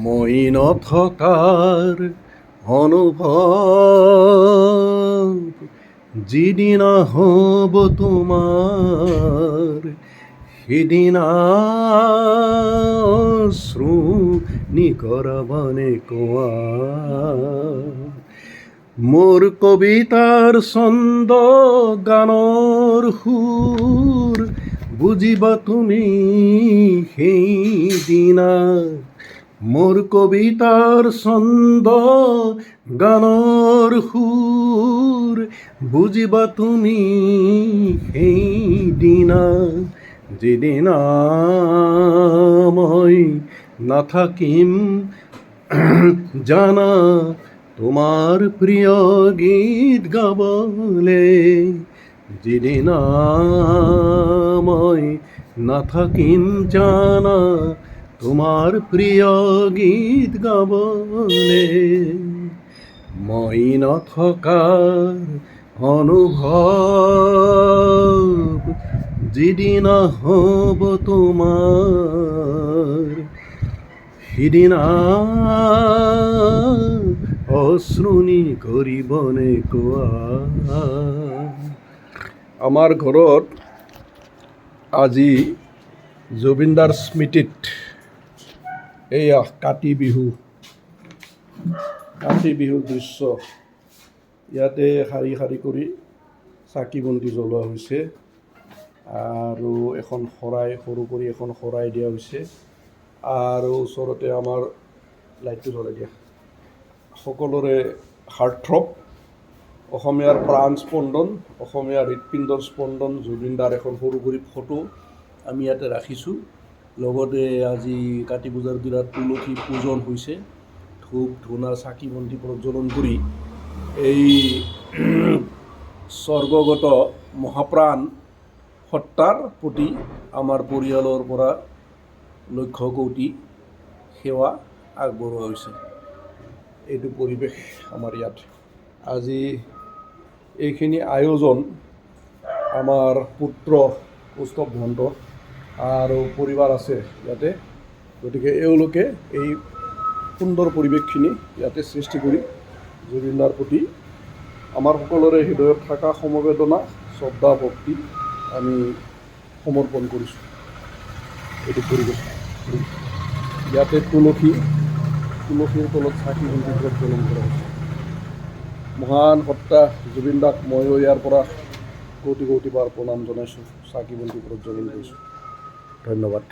মই নথকাৰ অনুভৱ যিদিনা হ'ব তোমাৰ সিদিনা অশ্ৰু নিকৰাবানে কোৱা মোৰ কবিতাৰ ছন্দ গানৰ সুৰ বুজিবা তুমি সেইদিনা মোৰ কবিতাৰ ছন্দ গানৰ সুৰ বুজিবা তুমি সেইদিনা যিদিনা মই নাথাকিম জানা তোমাৰ প্ৰিয় গীত গাবলে যিদিনা মই নাথাকিম জানা তোমাৰ প্ৰিয় গীত গাবলে মই নথকাৰ অনুভৱ যিদিনা হ'ব তোমাৰ সিদিনা অশ্ৰুণী কৰিবনে কোৱা। আমাৰ ঘৰত আজি জুবিনদাৰ স্মৃতিত এয়া কাতি বিহুৰ দৃশ্য ইয়াতে শাৰী শাৰী কৰি চাকি বন্তি জ্বলোৱা হৈছে আৰু এখন শৰাই সৰু কৰি এখন শৰাই দিয়া হৈছে আৰু ওচৰতে আমাৰ লাইটটো জ্বলাই দিয়া সকলোৰে হাৰ্টথ্ৰব অসমীয়াৰ প্ৰাণ স্পন্দন অসমীয়াৰ হৃদপিণ্ডৰ স্পন্দন জুবিনদাৰ এখন সৰু কৰি ফটো আমি ইয়াতে ৰাখিছোঁ। লগতে আজি কাতি পূজাৰ দিনত তুলসী পূজন হৈছে ধূপ ধূনা চাকি বন্তি প্ৰজ্বলন কৰি এই স্বৰ্গগত মহাপ্ৰাণ সত্তাৰ প্ৰতি আমাৰ পৰিয়ালৰ পৰা লক্ষ্য কোটি সেৱা আগবঢ়োৱা হৈছে। এইটো পৰিৱেশ আমাৰ ইয়াত আজি এইখিনি আয়োজন আমাৰ পুত্ৰ উৎসৱ ভণ্ট আৰু পৰিবাৰ আছে ইয়াতে, গতিকে এওঁলোকে এই সুন্দৰ পৰিৱেশখিনি ইয়াতে সৃষ্টি কৰি জুবিনদাৰ প্ৰতি আমাৰ সকলোৰে হৃদয়ত থকা সমবেদনা শ্ৰদ্ধা ভক্তি আমি সমৰ্পণ কৰিছোঁ। এইটো পৰিৱেশ ইয়াতে তুলসীৰ তলত চাকি বন্তি প্ৰজ্বলন কৰা হৈছে। মহান সত্তা জুবিনদাক ময়ো ইয়াৰ পৰা কোটি কোটি বাৰ প্ৰণাম জনাইছোঁ, চাকি বন্তি প্ৰজ্বলন কৰিছোঁ। ধন্যবাদ।